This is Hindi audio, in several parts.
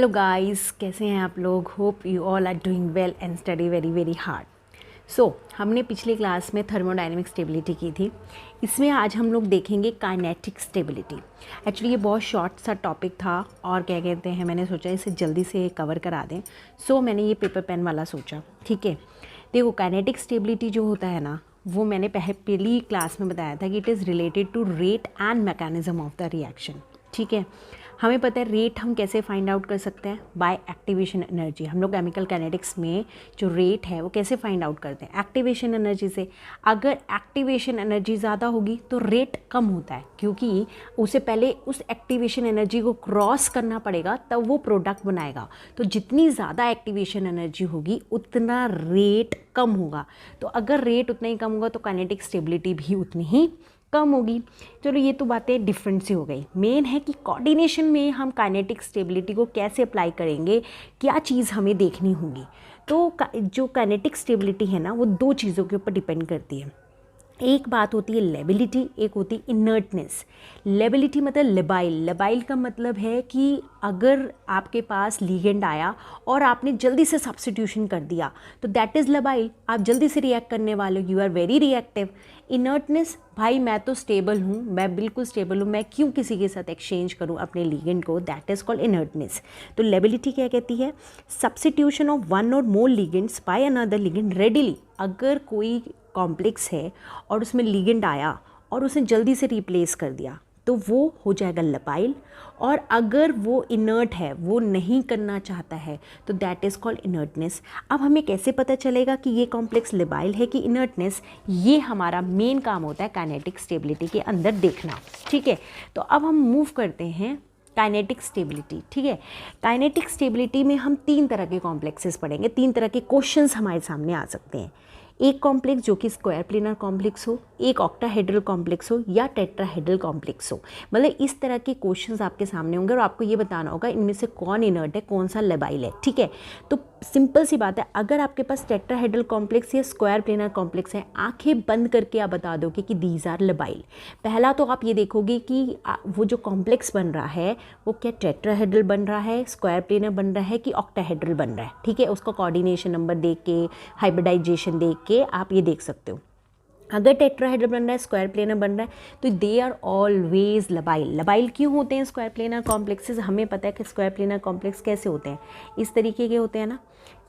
हेलो गाइस, कैसे हैं आप लोग। Hope you all are doing well and study very very hard. हमने पिछली क्लास में थर्मोडायनेमिक स्टेबिलिटी की थी। इसमें आज हम लोग देखेंगे काइनेटिक स्टेबिलिटी। एक्चुअली ये बहुत शॉर्ट सा टॉपिक था और क्या कहते हैं, मैंने सोचा इसे जल्दी से कवर करा दें। मैंने ये पेपर पेन वाला सोचा। ठीक है, देखो काइनेटिक स्टेबिलिटी जो होता है ना, वो मैंने पहली क्लास में बताया था कि it is related to rate and mechanism of the reaction. ठीक है, हमें पता है रेट हम कैसे फाइंड आउट कर सकते हैं, बाय एक्टिवेशन एनर्जी। हम लोग केमिकल काइनेटिक्स में जो रेट है वो कैसे फाइंड आउट करते हैं, एक्टिवेशन एनर्जी से। अगर एक्टिवेशन एनर्जी ज़्यादा होगी तो रेट कम होता है, क्योंकि उसे पहले उस एक्टिवेशन एनर्जी को क्रॉस करना पड़ेगा तब वो प्रोडक्ट बनाएगा। तो जितनी ज़्यादा एक्टिवेशन एनर्जी होगी उतना रेट कम होगा। तो अगर रेट उतना ही कम होगा तो काइनेटिक स्टेबिलिटी भी उतनी ही कम होगी। चलो ये तो बातें डिफरेंट सी हो गई। मेन है कि कोऑर्डिनेशन में हम काइनेटिक स्टेबिलिटी को कैसे अप्लाई करेंगे, क्या चीज़ हमें देखनी होगी। तो जो काइनेटिक स्टेबिलिटी है ना, वो दो चीज़ों के ऊपर डिपेंड करती है। एक बात होती है लेबिलिटी, एक होती है इनर्टनेस। लेबिलिटी मतलब लेबाइल। लेबाइल का मतलब है कि अगर आपके पास लीगेंड आया और आपने जल्दी से सब्स्टिट्यूशन कर दिया तो दैट इज़ लेबाइल। आप जल्दी से रिएक्ट करने वाले हो, you are very reactive. Inertness, भाई मैं तो स्टेबल हूँ, मैं बिल्कुल स्टेबल हूँ, मैं क्यों किसी के साथ एक्सचेंज करूँ अपने लीगेंड को, दैट इज़ कॉल्ड इनर्टनेस। तो लेबिलिटी क्या कहती है, substitution of one or more ligands by another ligand readily. अगर कोई कॉम्प्लेक्स है और उसमें लीगेंड आया और उसने जल्दी से रिप्लेस कर दिया तो वो हो जाएगा लेबाइल। और अगर वो इनर्ट है, वो नहीं करना चाहता है, तो दैट इज़ कॉल्ड इनर्टनेस। अब हमें कैसे पता चलेगा कि ये कॉम्प्लेक्स लेबाइल है कि इनर्टनेस, ये हमारा मेन काम होता है काइनेटिक स्टेबिलिटी के अंदर देखना। ठीक है, तो अब हम मूव करते हैं काइनेटिक स्टेबिलिटी। ठीक है, काइनेटिक स्टेबिलिटी में हम तीन तरह के कॉम्प्लेक्सेस पढ़ेंगे, तीन तरह के क्वेश्चंस हमारे सामने आ सकते हैं। एक कॉम्प्लेक्स जो कि स्क्वायर प्लेनर कॉम्प्लेक्स हो, एक ऑक्टाहेड्रल कॉम्प्लेक्स हो या टेट्राहेड्रल कॉम्प्लेक्स हो। मतलब इस तरह के क्वेश्चंस आपके सामने होंगे और आपको ये बताना होगा इनमें से कौन इनर्ट है, कौन सा लेबाइल है। ठीक है, तो सिंपल सी बात है, अगर आपके पास टेट्राहेड्रल कॉम्प्लेक्स या स्क्वायर प्लेनर कॉम्प्लेक्स है, आंखें बंद करके आप बता दोगे कि दीज आर लेबाइल। पहला तो आप ये देखोगे कि वो जो कॉम्प्लेक्स बन रहा है वो क्या टेट्राहेड्रल बन रहा है, स्क्वायर प्लेनर बन रहा है कि ऑक्टाहेड्रल बन रहा है। ठीक है, उसका कोऑर्डिनेशन नंबर देख के, हाइब्रिडाइजेशन देख के आप ये देख सकते हो। अगर टेट्राहेड्रल बन रहा है, स्क्वायर प्लेनर बन रहा है, तो they are always labile. Labile क्यों होते हैं स्क्वायर प्लेनर कॉम्प्लेक्सेस? हमें पता है कि स्क्वायर प्लेनर कॉम्प्लेक्स कैसे होते हैं, इस तरीके के होते हैं ना।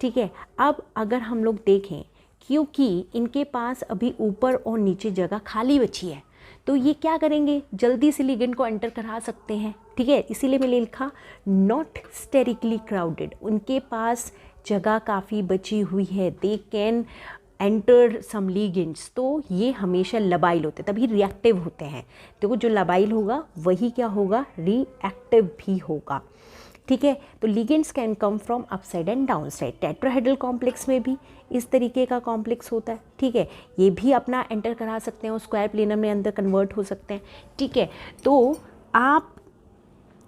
ठीक है, अब अगर हम लोग देखें, क्योंकि इनके पास अभी ऊपर और नीचे जगह खाली बची है, तो ये क्या करेंगे, जल्दी से लिगेंड को एंटर करा सकते हैं। ठीक है, इसीलिए मैंने लिखा नॉट स्टेरिकली क्राउडेड। उनके पास जगह काफ़ी बची हुई है, they can enter some ligands. तो ये हमेशा लेबाइल होते हैं, तभी रिएक्टिव होते हैं। देखो जो लेबाइल होगा वही क्या होगा, रिएक्टिव भी होगा। ठीक है, तो ligands can come from upside and down side. Tetrahedral complex में भी इस तरीके का कॉम्प्लेक्स होता है। ठीक है, ये भी अपना एंटर करा सकते हैं और स्क्वायर प्लेनर में अंदर कन्वर्ट हो सकते हैं। ठीक है, तो आप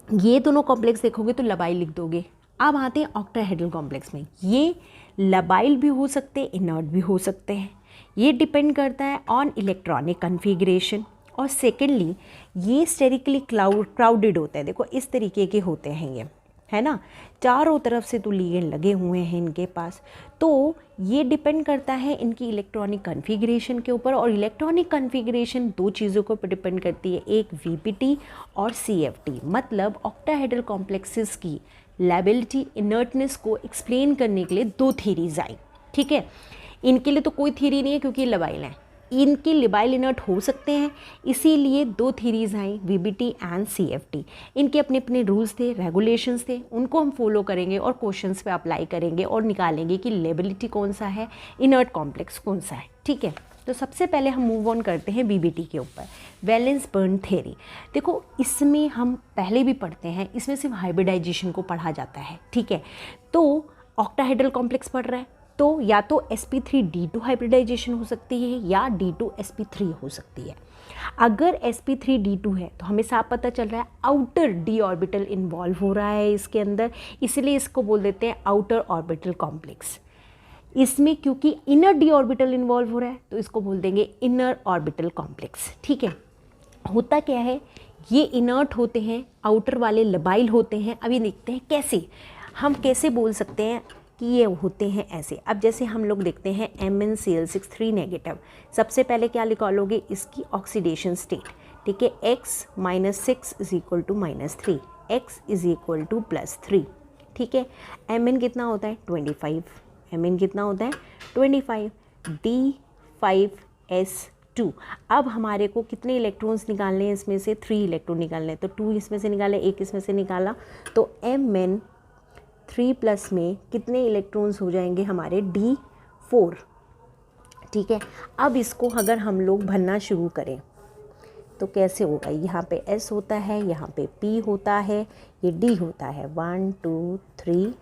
ये दोनों कॉम्प्लेक्स देखोगे तो लेबाइल लिख दोगे। अब आते हैं ऑक्टाहेड्रल कॉम्प्लेक्स में, ये लेबाइल भी हो सकते हैं, इनर्ट भी हो सकते हैं। ये डिपेंड करता है ऑन इलेक्ट्रॉनिक कन्फिग्रेशन। और सेकेंडली ये स्टेरिकली क्राउडेड होते हैं। देखो इस तरीके के होते हैं ये, है ना, चारों तरफ से तो लिगेंड लगे हुए हैं इनके पास। तो ये डिपेंड करता है इनकी इलेक्ट्रॉनिक कन्फिग्रेशन के ऊपर। और इलेक्ट्रॉनिक कन्फिग्रेशन दो चीज़ों के ऊपर डिपेंड करती है, एक वीपीटी और सीएफटी। मतलब ऑक्टाहेड्रल कॉम्प्लेक्सेस की लेबिलिटी, इनर्टनेस को एक्सप्लेन करने के लिए दो थ्योरीज आई। ठीक है, इनके लिए तो कोई थ्योरी नहीं है क्योंकि लेबाइल हैं, इनके लेबाइल इनर्ट हो सकते हैं, इसीलिए दो theories I, VBT and CFT. इनके अपने अपने रूल्स थे, रेगुलेशंस थे, उनको हम फॉलो करेंगे और क्वेश्चंस पे अप्लाई करेंगे और निकालेंगे कि लेबिलिटी कौन सा है, इनर्ट कॉम्प्लेक्स कौन सा है। ठीक है, तो सबसे पहले हम मूव ऑन करते हैं वीबीटी के ऊपर, वैलेंस बर्न थ्योरी। देखो इसमें हम पहले भी पढ़ते हैं, इसमें सिर्फ हाइब्रिडाइजेशन को पढ़ा जाता है। ठीक है, तो ऑक्टाहेड्रल कॉम्प्लेक्स पढ़ रहा है तो या तो sp3d2 हाइब्रिडाइजेशन हो सकती है या d2sp3 हो सकती है। अगर sp3d2 है तो हमें साफ पता चल रहा है आउटर d ऑर्बिटल इन्वॉल्व हो रहा है इसके अंदर, इसलिए इसको बोल देते हैं आउटर ऑर्बिटल कॉम्प्लेक्स। इसमें क्योंकि इनर d ऑर्बिटल इन्वॉल्व हो रहा है तो इसको बोल देंगे इनर ऑर्बिटल कॉम्प्लेक्स। ठीक है, होता क्या है, ये इनर्ट होते हैं, आउटर वाले लेबाइल होते हैं। अभी देखते हैं कैसे। हम कैसे बोल सकते हैं कि ये होते हैं ऐसे। अब जैसे हम लोग देखते हैं MnCl6 3 नेगेटिव, सबसे पहले क्या निकालोगे, इसकी ऑक्सीडेशन स्टेट, ठीक है, x -6 is equal to -3, x is equal to +3, ठीक है। Mn कितना होता है 25, Mn कितना होता है 25, D5S2। अब हमारे को कितने इलेक्ट्रॉन्स निकालने हैं, इसमें से 3 इलेक्ट्रॉन निकालने हैं, तो 2 इसमें से निकाले, 1 इसमें से निकाला, तो Mn 3+ में कितने इलेक्ट्रॉन्स हो जाएंगे हमारे, D4, ठीक है। अब इसको अगर हम लोग भरना शुरू करें तो कैसे होगा, यहाँ पे S होता है, यहाँ पे P होता है, ये D होता है, 1 2 3,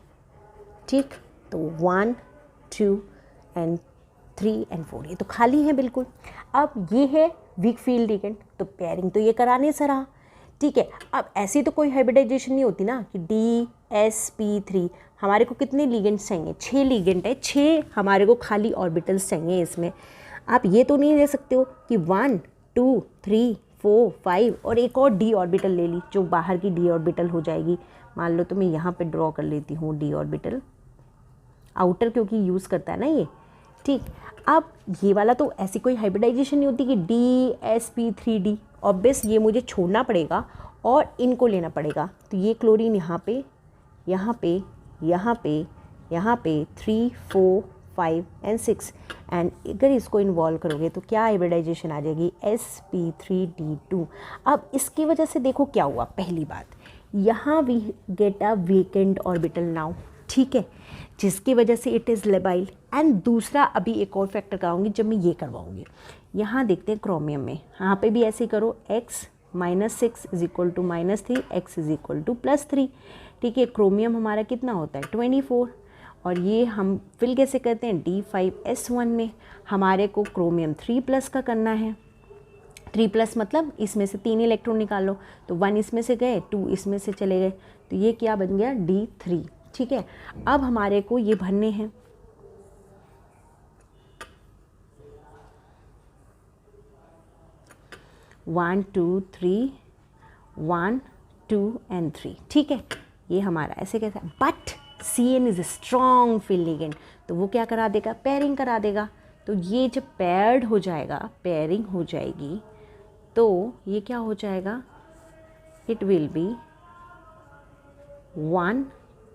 ठीक, तो 1 2 एंड 3 एंड 4, ये तो खाली है बिल्कुल। अब ये है वीक फील्ड लिगेंड, तो पेयरिंग तो ये कराने से रहा, ठीक है। अब ऐसी तो कोई हाइब्रिडाइजेशन नहीं होती ना कि DsP3, हमारे को कितने लिगेंड्स चाहिए, 6 लिगेंड है, 6 हमारे को खाली ऑर्बिटल्स चाहिए इसमें। आप ये तो नहीं दे सकते हो कि 1 2 3 4 5 और एक और D ऑर्बिटल ले ली, जो बाहर की D ऑर्बिटल हो जाएगी। मान लो तो मैं यहाँ पे ड्रॉ कर लेती हूँ D ऑर्बिटल, आउटर क्योंकि यूज़ करता है ना ये, ठीक। अब ये वाला तो ऐसी कोई हाइब्रिडाइजेशन नहीं होती कि DsP3D, ऑब्वियस ये मुझे छोड़ना पड़ेगा और इनको लेना पड़ेगा। तो ये क्लोरीन यहाँ पे, यहाँ पे, यहाँ पे, यहाँ पे 3 4 5 एंड 6, एंड अगर इसको इन्वॉल्व करोगे तो क्या हाइब्रिडाइजेशन आ जाएगी, sp3d2। अब इसकी वजह से देखो क्या हुआ, पहली बात यहाँ we get a vacant orbital now, ठीक है, जिसकी वजह से इट इज़ लेबाइल। एंड दूसरा अभी एक और फैक्टर कराऊंगी जब मैं ये करवाऊंगी। यहाँ देखते हैं क्रोमियम में, यहाँ पे भी ऐसे ही करो, x -6 is equal to -3, x is equal to +3, ठीक है। क्रोमियम हमारा कितना होता है 24, और ये हम फिल कैसे करते हैं, D5S1 में हमारे को क्रोमियम 3+ का करना है। 3+ मतलब इसमें से 3 इलेक्ट्रॉन निकाल लो, तो 1 इसमें से गए, 2 इसमें से चले गए, तो ये क्या बन गया D3, ठीक है। अब हमारे को ये भरने हैं, वन टू थ्री 1 2 एंड 3, ठीक है। ये हमारा ऐसे कैसा, but Cn is strong field ligand, तो वो क्या करा देगा, पेयरिंग करा देगा। तो ये जब पेयर्ड हो जाएगा, पेयरिंग हो जाएगी, तो ये क्या हो जाएगा, इट विल बी 1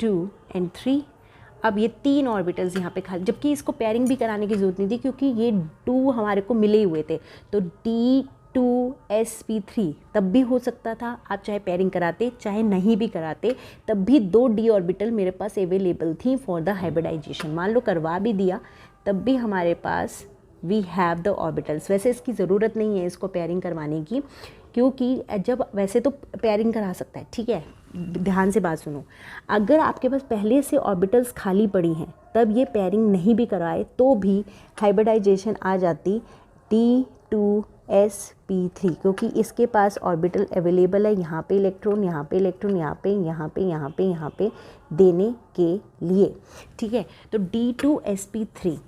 2 एंड 3। अब ये 3 ऑर्बिटल्स यहाँ पे खाली, जबकि इसको पेयरिंग भी कराने की ज़रूरत नहीं थी क्योंकि ये 2 हमारे को मिले हुए थे, तो D2sp3 तब भी हो सकता था, आप चाहे पेयरिंग कराते चाहे नहीं भी कराते, तब भी 2 D ऑर्बिटल मेरे पास अवेलेबल थी फॉर द हाइब्रिडाइजेशन। मान लो करवा भी दिया तब भी हमारे पास वी हैव द ऑर्बिटल्स। वैसे इसकी ज़रूरत नहीं है इसको पेयरिंग करवाने की, क्योंकि जब वैसे तो पेयरिंग करा सकता है, ठीक है। ध्यान से बात सुनो, अगर आपके पास पहले से ऑर्बिटल्स खाली पड़ी हैं तब ये पेयरिंग नहीं भी कराए तो भी हाइब्रिडाइजेशन आ जाती D2sp3, क्योंकि इसके पास ऑर्बिटल अवेलेबल है, यहाँ पे इलेक्ट्रॉन, यहाँ पे इलेक्ट्रॉन, यहाँ पे, यहाँ पे, यहाँ पे, यहाँ पे देने के लिए, ठीक है। तो D2sp3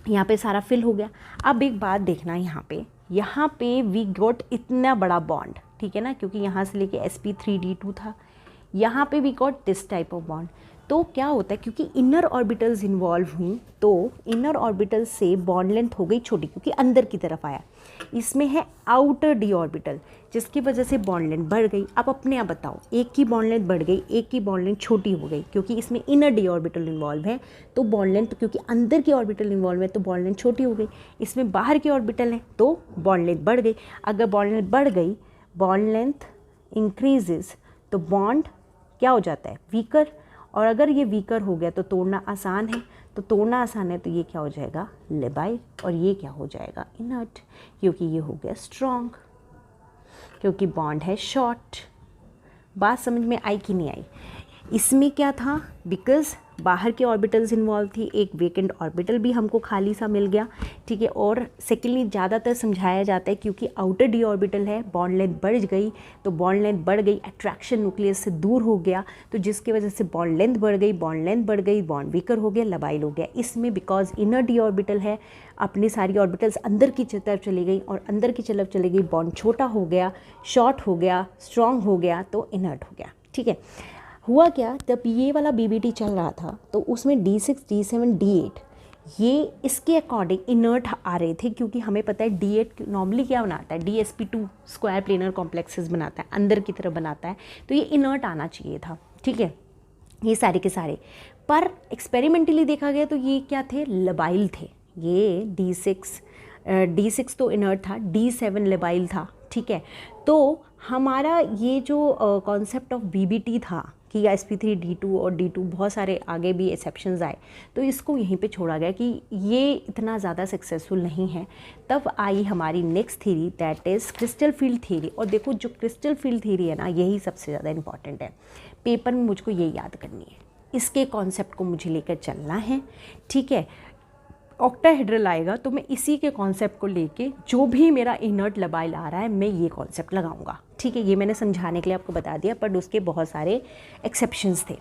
यहाँ पे सारा फिल हो गया। अब एक बात देखना, यहाँ पे वी गॉट इतना बड़ा बॉन्ड, ठीक है ना, क्योंकि यहाँ से लेके sp3d2 था, यहाँ पे we got this type of bond. तो क्या होता है, क्योंकि इनर ऑर्बिटल्स इन्वॉल्व हुई तो इनर ऑर्बिटल से बॉन्ड लेंथ हो गई छोटी, क्योंकि अंदर की तरफ आया। इसमें है आउटर डी ऑर्बिटल, जिसकी वजह से बॉन्ड लेंथ बढ़ गई। अब अपने आप बताओ, एक की बॉन्ड लेंथ बढ़ गई, एक की बॉन्ड लेंथ छोटी हो गई, क्योंकि इसमें इनर डी ऑर्बिटल इन्वॉल्व है, तो बॉन्ड लेंथ, क्योंकि अंदर की ऑर्बिटल इन्वॉल्व है तो बॉन्ड लेंथ छोटी हो गई। इसमें बाहर की ऑर्बिटल है तो बॉन्ड लेंथ बढ़ गई। अगर बॉन्ड लेंथ बढ़ गई, बॉन्ड लेंथ इंक्रीजेस, तो बॉन्ड क्या हो जाता है, वीकर। और अगर ये वीकर हो गया तो तोड़ना आसान है, तो तोड़ना आसान है तो ये क्या हो जाएगा, लेबाइल, और ये क्या हो जाएगा, इनर्ट, क्योंकि ये हो गया स्ट्रॉन्ग, क्योंकि बॉन्ड है शॉर्ट। बात समझ में आई कि नहीं आई? इसमें क्या था, बिकॉज बाहर के ऑर्बिटल्स इन्वॉल्व थी, एक वेकेंट ऑर्बिटल भी हमको खाली सा मिल गया, ठीक है। और सेकेंडली ज़्यादातर समझाया जाता है क्योंकि आउटर डी ऑर्बिटल है, बॉन्ड लेंथ बढ़ गई, तो बॉन्ड लेंथ बढ़ गई, अट्रैक्शन न्यूक्लियस से दूर हो गया, तो जिसकी वजह से बॉन्ड लेंथ बढ़ गई, बॉन्ड लेंथ बढ़ गई, बॉन्ड वीकर हो गया, लबाइल हो गया। इसमें बिकॉज इनर डी ऑर्बिटल है, अपनी सारी ऑर्बिटल्स अंदर की तरफ चली गई, और अंदर की तरफ चली गई, बॉन्ड छोटा हो गया, शॉर्ट हो गया, स्ट्रॉन्ग हो गया, तो इनर्ट हो गया, ठीक है। हुआ क्या, जब ये वाला BBT चल रहा था तो उसमें D6, D7, D8 ये इसके अकॉर्डिंग इनर्ट आ रहे थे, क्योंकि हमें पता है D8 नॉर्मली क्या बनाता है, DsP2 स्क्वायर प्लेनर कॉम्प्लेक्सेस बनाता है, अंदर की तरफ बनाता है, तो ये इनर्ट आना चाहिए था, ठीक है, ये सारे के सारे। पर एक्सपेरिमेंटली देखा गया तो ये क्या थे, लबाइल थे। ये D6 तो इनर्ट था, D7 लबाइल था, ठीक है। तो हमारा ये जो कॉन्सेप्ट ऑफ BBT था कि sp3 D2 और D2 बहुत सारे आगे भी एक्सेप्शंस आए, तो इसको यहीं पे छोड़ा गया कि ये इतना ज़्यादा सक्सेसफुल नहीं है। तब आई हमारी next theory, that is crystal field theory. और देखो जो क्रिस्टल फील्ड थ्योरी है ना, यही सबसे ज़्यादा इंपॉर्टेंट है, पेपर में मुझको ये याद करनी है, इसके कॉन्सेप्ट को मुझे लेकर चलना है, ठीक है। ऑक्टाहेड्रल आएगा तो मैं इसी के कॉन्सेप्ट को लेके जो भी मेरा इनर्ट लबाइल आ रहा है मैं ये कॉन्सेप्ट लगाऊंगा, ठीक है। ये मैंने समझाने के लिए आपको बता दिया, बट उसके बहुत सारे एक्सेप्शंस थे।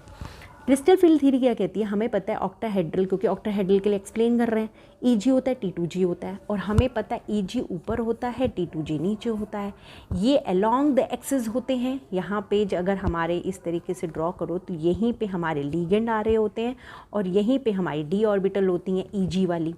क्रिस्टल फील्ड थ्योरी क्या कहती है, हमें पता है ऑक्टाहेड्रल, क्योंकि ऑक्टाहेड्रल के लिए एक्सप्लेन कर रहे हैं, EG होता है, T2G होता है, और हमें पता है EG ऊपर होता है, T2G नीचे होता है। ये अलोंग द एक्सिस होते हैं। यहाँ पे अगर हमारे इस तरीके से ड्रॉ करो तो यहीं पे हमारे लिगेंड आ रहे होते हैं और यहीं पे हमारी d ऑर्बिटल होती हैं EG वाली,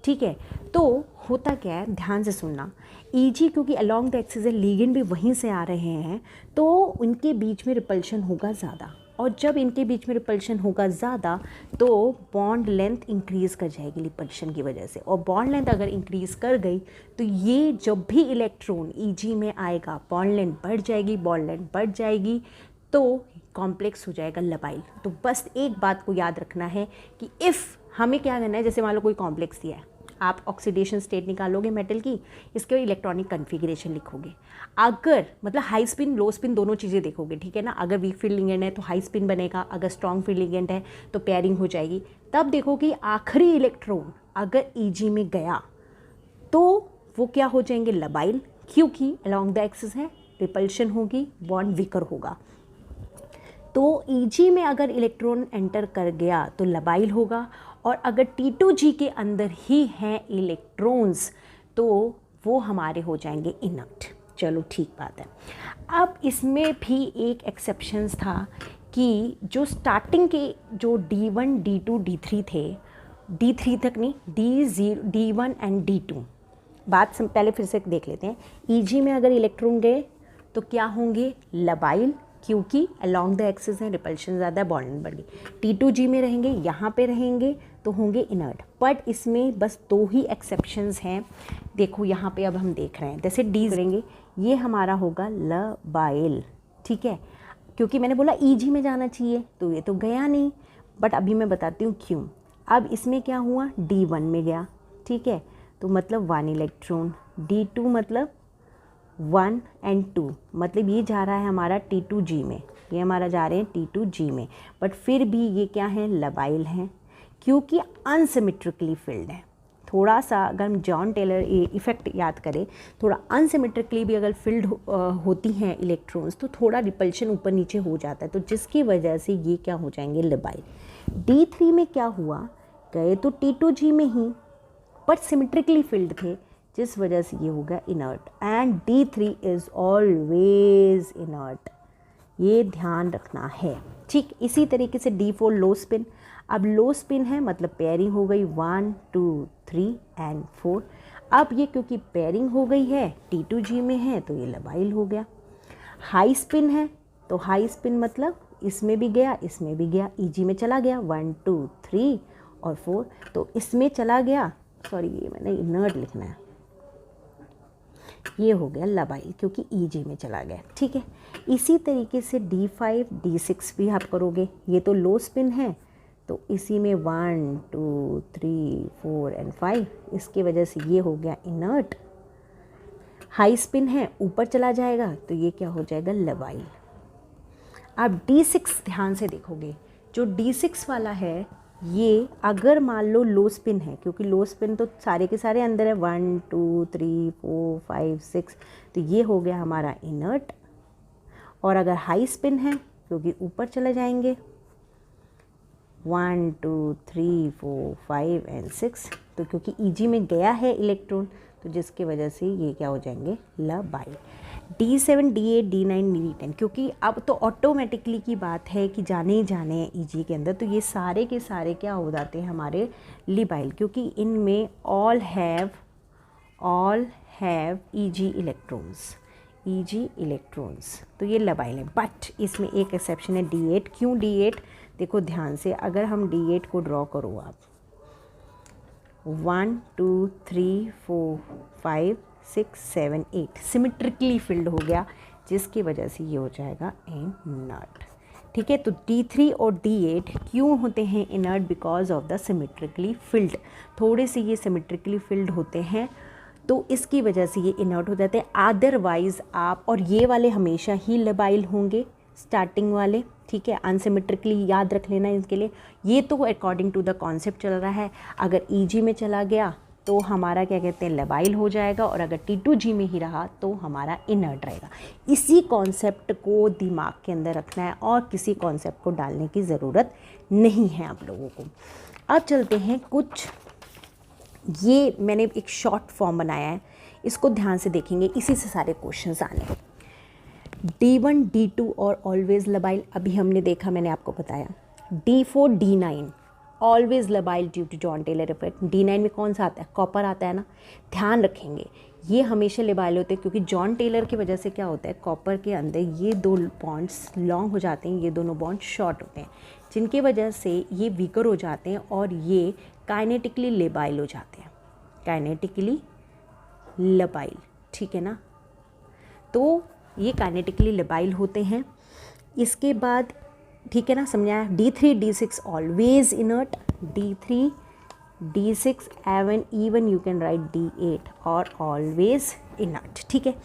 ठीक है। तो होता क्या है, ध्यान से सुनना, EG क्योंकि अलोंग द एक्सिस है, लिगेंड भी वहीं से आ रहे हैं, तो उनके बीच में रिपल्शन होगा ज़्यादा, और जब इनके बीच में रिपल्शन होगा ज़्यादा तो बॉन्ड लेंथ इंक्रीज़ कर जाएगी रिपल्शन की वजह से। और बॉन्ड लेंथ अगर इंक्रीज़ कर गई तो ये जब भी इलेक्ट्रॉन EG में आएगा बॉन्ड लेंथ बढ़ जाएगी, बॉन्ड लेंथ बढ़ जाएगी तो कॉम्प्लेक्स हो जाएगा लबाइल। तो बस एक बात को याद रखना है कि इफ़ हमें क्या करना है, जैसे मान लो कोई कॉम्प्लेक्स दिया है, आप ऑक्सीडेशन स्टेट निकालोगे मेटल की, इसके बाद इलेक्ट्रॉनिक कन्फिग्रेशन लिखोगे। अगर मतलब हाई स्पिन लो स्पिन दोनों चीज़ें देखोगे, ठीक है ना। अगर वीक फील्ड लिगेंड है तो हाई स्पिन बनेगा, अगर स्ट्रॉन्ग फील्ड लिगेंड है तो पेयरिंग हो जाएगी। तब देखो कि आखिरी इलेक्ट्रॉन अगर EG में गया तो वो क्या हो जाएंगे, लबाइल, क्योंकि अलॉन्ग द एक्सिस है, रिपल्शन होगी, बॉन्ड वीकर होगा। तो EG में अगर इलेक्ट्रॉन एंटर कर गया तो लबाइल होगा, और अगर T2G के अंदर ही हैं इलेक्ट्रॉन्स तो वो हमारे हो जाएंगे इनर्ट। चलो ठीक बात है। अब इसमें भी एक एक्सेप्शंस था कि जो स्टार्टिंग के जो D1, D2, D3 थे, D3 तक नहीं, D1 एंड D2, बात पहले फिर से देख लेते हैं। EG में अगर इलेक्ट्रॉन गए तो क्या होंगे, लबाइल, क्योंकि अलोंग द एक्सिस है, रिपल्शन ज़्यादा है, बॉन्ड बढ़ गई। T2G में रहेंगे, यहाँ पे रहेंगे तो होंगे इनर्ट। बट इसमें बस दो ही एक्सेप्शंस हैं। देखो यहाँ पे अब हम देख रहे हैं, जैसे D करेंगे ये हमारा होगा लबाइल, ठीक है, क्योंकि मैंने बोला EG में जाना चाहिए तो ये तो गया नहीं। बट अभी मैं बताती हूँ क्यों। अब इसमें क्या हुआ, D1 में गया, ठीक है, तो मतलब 1 इलेक्ट्रॉन, D2 मतलब 1 एंड 2, मतलब ये जा रहा है हमारा T2G में, ये हमारा जा रहे हैं T2G में। बट फिर भी ये क्या है, लबाइल हैं, क्योंकि अनसिमेट्रिकली फिल्ड है। थोड़ा सा अगर हम जॉन टेलर इफ़ेक्ट याद करें, थोड़ा अनसिमेट्रिकली भी अगर फिल्ड होती हैं इलेक्ट्रॉन्स तो थोड़ा रिपल्शन ऊपर नीचे हो जाता है, तो जिसकी वजह से ये क्या हो जाएंगे, लबाइल। D3 में क्या हुआ, गए तो T2G में ही बट सिमेट्रिकली फिल्ड थे, जिस वजह से ये हो गया inert. And D3 is always inert, ये ध्यान रखना है, ठीक। इसी तरीके से D4 लो स्पिन, अब लो स्पिन है मतलब पेयरिंग हो गई 1, 2, 3 एंड 4। अब ये क्योंकि पेयरिंग हो गई है, T2G में है तो ये लबाइल हो गया। हाई स्पिन है तो हाई स्पिन मतलब इसमें भी गया, इसमें भी गया, EG में चला गया 1, 2, 3 और 4, तो इसमें चला गया, सॉरी ये मैंने इनर्ट लिखना है, ये हो गया लबाइल क्योंकि EG में चला गया, ठीक है। इसी तरीके से D5, D6 भी आप करोगे, ये तो लो स्पिन है तो इसी में 1, 2, 3, 4 एंड 5, इसकी वजह से ये हो गया इनर्ट। हाई स्पिन है, ऊपर चला जाएगा तो ये क्या हो जाएगा, लबाइल। अब D6 ध्यान से देखोगे, जो D6 वाला है ये अगर मान लो लो स्पिन है, क्योंकि लो स्पिन तो सारे के सारे अंदर है, 1, 2, 3, 4, 5, 6, तो ये हो गया हमारा इनर्ट। और अगर हाई स्पिन है क्योंकि ऊपर चले जाएंगे 1, 2, 3, 4, 5 एंड 6, तो क्योंकि EG में गया है इलेक्ट्रॉन तो जिसकी वजह से ये क्या हो जाएंगे, लबाइल। D7, D8, D9, D10, क्योंकि अब तो ऑटोमेटिकली की बात है कि जाने ही जाने हैं ईजी के अंदर, तो ये सारे के सारे क्या हो जाते हैं हमारे लिबाइल, क्योंकि इनमें ऑल हैव ईजी इलेक्ट्रॉन्स, तो ये लबाइल है। बट इसमें एक एक्सेप्शन है D8। क्यों D8? देखो ध्यान से, अगर हम D8 को ड्रॉ करो आप, 1 2 3 4 5 6 7 8 सिमेट्रिकली फिल्ड हो गया, जिसकी वजह से ये हो जाएगा इनर्ट। ठीक है, तो D3 और D8 क्यों होते हैं inert? Because of the symmetrically field, थोड़े से ये सिमेट्रिकली फिल्ड होते हैं, तो इसकी वजह से ये इनर्ट हो जाते हैं। अदरवाइज आप, और ये वाले हमेशा ही लबाइल होंगे, स्टार्टिंग वाले, ठीक है, अनसिमेट्रिकली याद रख लेना इसके लिए। ये तो अकॉर्डिंग टू द कॉन्सेप्ट चल रहा है। अगर ईजी में चला गया तो हमारा क्या कहते हैं लबाइल हो जाएगा, और अगर T2G में ही रहा तो हमारा इनर्ट रहेगा। इसी कॉन्सेप्ट को दिमाग के अंदर रखना है और किसी कॉन्सेप्ट को डालने की ज़रूरत नहीं है आप लोगों को। अब चलते हैं कुछ, ये मैंने एक शॉर्ट फॉर्म बनाया है, इसको ध्यान से देखेंगे, इसी से सारे क्वेश्चंस आने। D1, D2 और ऑलवेज लबाइल अभी हमने देखा, मैंने आपको बताया। D4, D9 always labile due to Jahn Teller effect. D9 में कौन सा आता है? कॉपर आता है ना। ध्यान रखेंगे ये हमेशा लबाइल होते हैं, क्योंकि जॉन टेलर की वजह से क्या होता है, कॉपर के अंदर ये दो बॉन्ड्स लॉन्ग हो जाते हैं, ये दोनों बॉन्ड शॉर्ट होते हैं, जिनकी वजह से ये वीकर हो जाते हैं और ये काइनेटिकली लबाइल हो जाते हैं, काइनेटिकली लबाइल, ठीक है ना। तो ये काइनेटिकली लबाइल होते हैं। इसके बाद, ठीक है ना, समझाया। D3, D6 always inert, D3, D6 even you can write D8 और ऑलवेज इनर्ट, ठीक है।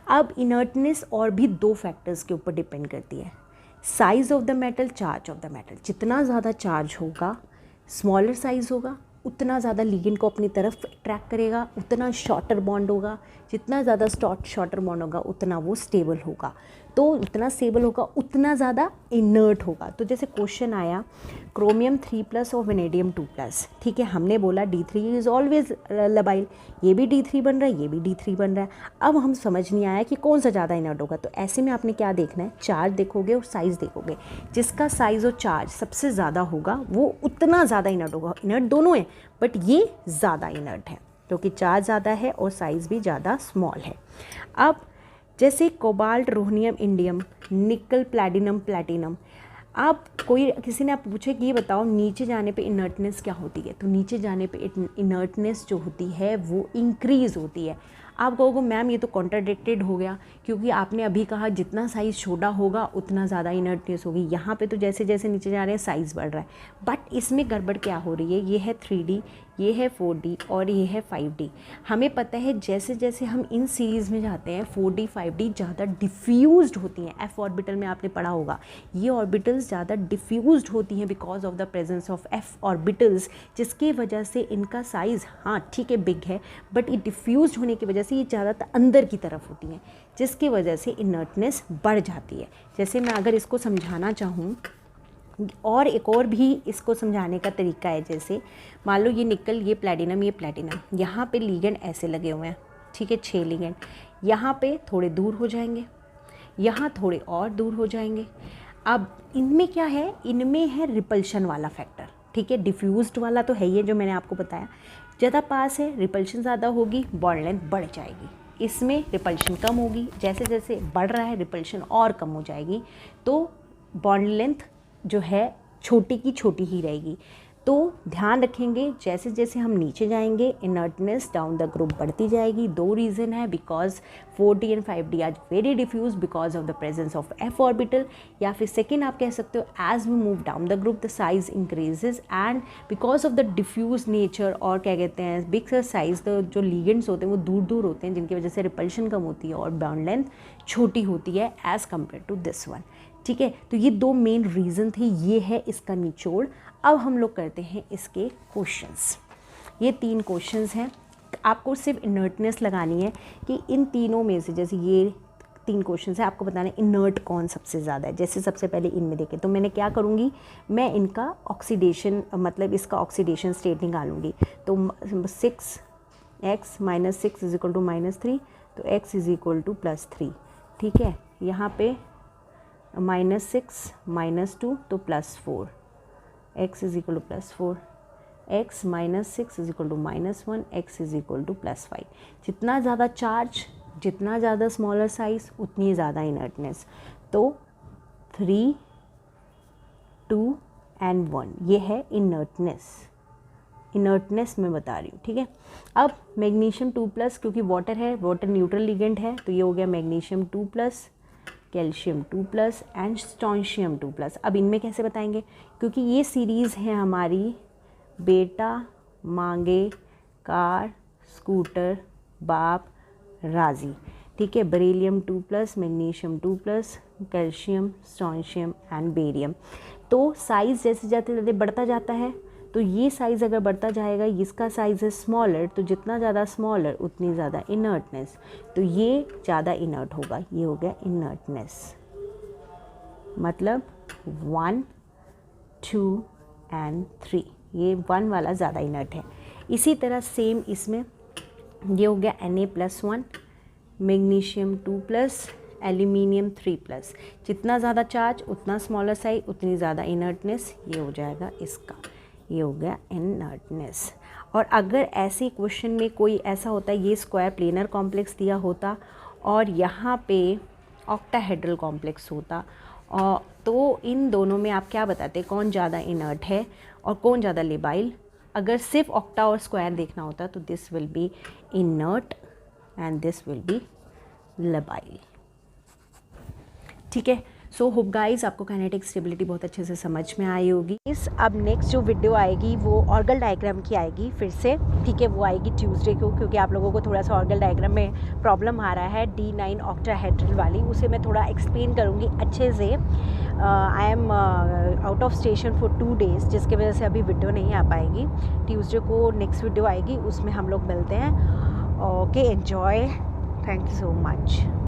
अब इनर्टनेस और भी दो फैक्टर्स के ऊपर डिपेंड करती है, size of the metal, charge of the metal. जितना ज़्यादा चार्ज होगा, स्मॉलर साइज होगा, उतना ज़्यादा लिगेंड को अपनी तरफ अट्रैक्ट करेगा, उतना शॉर्टर बॉन्ड होगा। जितना ज़्यादा शॉर्टर बॉन्ड होगा उतना वो स्टेबल होगा, तो उतना स्टेबल होगा उतना ज़्यादा इनर्ट होगा। तो जैसे क्वेश्चन आया क्रोमियम 3+ और वेनेडियम 2+, ठीक है, हमने बोला D3 इज़ ऑलवेज लबाइल, ये भी D3 बन रहा है, ये भी D3 बन रहा है। अब हम समझ नहीं आया कि कौन सा ज़्यादा इनर्ट होगा, तो ऐसे में आपने क्या देखना है, चार्ज देखोगे और साइज़ देखोगे। जिसका साइज़ और चार्ज सबसे ज़्यादा होगा वो उतना ज़्यादा इनर्ट होगा। इनर्ट दोनों हैं, बट ये ज़्यादा इनर्ट है क्योंकि चार्ज ज़्यादा है और साइज़ भी ज़्यादा स्मॉल है। अब जैसे कोबाल्ट, रोहनियम, इंडियम, निकल, प्लैटिनम। आप किसी ने आप पूछे कि ये बताओ नीचे जाने पे इनर्टनेस क्या होती है, तो नीचे जाने पे इनर्टनेस जो होती है वो इंक्रीज़ होती है। आप कहोगे मैम ये तो कॉन्ट्राडिक्टेड हो गया, क्योंकि आपने अभी कहा जितना साइज़ छोटा होगा उतना ज़्यादा इनर्टनेस होगी। यहाँ पे तो जैसे जैसे नीचे जा रहे हैं साइज़ बढ़ रहा है, बट इसमें गड़बड़ क्या हो रही है, ये है 3D, ये है 4D और ये है 5D। हमें पता है जैसे जैसे हम इन सीरीज़ में जाते हैं 4D 5D ज़्यादा डिफ्यूज्ड होती हैं। F ऑर्बिटल में आपने पढ़ा होगा, ये ऑर्बिटल्स ज़्यादा डिफ्यूज्ड होती हैं because of the presence of F orbitals, जिसकी वजह से इनका साइज़, हाँ ठीक है बिग है, बट ये डिफ्यूज्ड होने की वजह से ये ज़्यादातर अंदर की तरफ होती हैं, जिसकी वजह से इनर्टनेस बढ़ जाती है। जैसे मैं अगर इसको समझाना चाहूँ, और एक और भी इसको समझाने का तरीका है, जैसे मान लो ये निकल, ये प्लैटिनम, यहाँ पे लिगेंड ऐसे लगे हुए हैं, ठीक है, 6 लिगेंड, यहाँ पे थोड़े दूर हो जाएंगे, यहाँ थोड़े और दूर हो जाएंगे। अब इनमें क्या है, इनमें है रिपल्शन वाला फैक्टर, ठीक है, डिफ्यूज्ड वाला तो है ही है जो मैंने आपको बताया, ज़्यादा पास है, रिपल्शन ज़्यादा होगी, बॉन्ड लेंथ बढ़ जाएगी। इसमें रिपल्शन कम होगी, जैसे जैसे बढ़ रहा है रिपल्शन और कम हो जाएगी, तो बॉन्ड लेंथ जो है छोटी की छोटी ही रहेगी। तो ध्यान रखेंगे जैसे जैसे हम नीचे जाएंगे इनर्टनेस डाउन द ग्रुप बढ़ती जाएगी। दो रीज़न है, because 4D and 5D are very diffuse because of the presence of F orbital, या फिर सेकेंड आप कह सकते हो as we move down the group the size increases and because of the diffuse nature, और क्या कहते हैं बिग साइज, द जो लिगेंड्स होते हैं वो दूर दूर होते हैं, जिनकी वजह से रिपल्शन कम होती है और बॉन्ड लेंथ छोटी होती है as compare to this one, ठीक है। तो ये दो मेन रीज़न थे, ये है इसका निचोड़। अब हम लोग करते हैं इसके क्वेश्चंस। ये 3 क्वेश्चंस हैं, आपको सिर्फ इनर्टनेस लगानी है कि इन तीनों में से, जैसे ये 3 क्वेश्चंस है, आपको बताना है इनर्ट कौन सबसे ज़्यादा है। जैसे सबसे पहले इनमें देखें तो मैंने क्या करूँगी, मैं इनका ऑक्सीडेशन, मतलब इसका ऑक्सीडेशन स्टेट निकालूंगी। तो 6x - 6 = -3, तो x = +3, ठीक है, यहाँ पे -6 -2 तो +4, x is equal to +4, x -6 is equal to -1, x is equal to +5। जितना ज़्यादा चार्ज, जितना ज़्यादा स्मॉलर साइज, उतनी ज़्यादा इनर्टनेस। तो 3, 2 एंड 1 ये है इनर्टनेस। इनर्टनेस मैं बता रही हूँ, ठीक है। अब मैग्नीशियम 2+, क्योंकि वाटर है, वाटर न्यूट्रल लिगेंड है, तो ये हो गया मैग्नीशियम 2+, कैल्शियम 2+ एंड स्ट्रोंशियम 2+। अब इनमें कैसे बताएंगे, क्योंकि ये सीरीज़ है हमारी बेटा, मांगे, कार, स्कूटर, बाप, राजी, ठीक है। Beryllium 2+, magnesium 2+, calcium, strontium and barium. तो साइज़ जैसे जैसे बढ़ता जाता है, तो ये साइज़ अगर बढ़ता जाएगा, इसका साइज़ है स्मॉलर, तो जितना ज़्यादा स्मॉलर उतनी ज़्यादा इनर्टनेस, तो ये ज़्यादा इनर्ट होगा। ये हो गया इनर्टनेस, मतलब 1, 2 एंड 3, ये 1 वाला ज़्यादा इनर्ट है। इसी तरह सेम इसमें ये हो गया Na+1, मैग्नीशियम 2+, एल्यूमिनियम 3+। जितना ज़्यादा चार्ज उतना स्मॉलर साइज, उतनी ज़्यादा इनर्टनेस। ये हो जाएगा इसका, ये हो गया इनर्टनेस। और अगर ऐसे क्वेश्चन में कोई ऐसा होता है, ये स्क्वायर प्लेनर कॉम्प्लेक्स दिया होता और यहाँ पे ऑक्टाहेड्रल कॉम्प्लेक्स होता, और तो इन दोनों में आप क्या बताते, कौन ज़्यादा इनर्ट है और कौन ज़्यादा लेबाइल। अगर सिर्फ ऑक्टा और स्क्वायर देखना होता तो this will be inert and this will be labile, ठीक है। सो होप गाइज आपको काइनेटिक स्टेबिलिटी बहुत अच्छे से समझ में आई होगी। इस अब नेक्स्ट जो वीडियो आएगी वो ऑर्गल डायग्राम की आएगी फिर से, ठीक है। वो आएगी ट्यूसडे को, क्योंकि आप लोगों को थोड़ा सा ऑर्गल डायग्राम में प्रॉब्लम आ रहा है, D9 ऑक्टाहेड्रल वाली, उसे मैं थोड़ा एक्सप्लेन करूँगी अच्छे से। I am out of station for 2 days, जिसकी वजह से अभी वीडियो नहीं आ पाएगी। ट्यूसडे को नेक्स्ट वीडियो आएगी, उसमें हम लोग मिलते हैं। Okay, enjoy, thank you so much.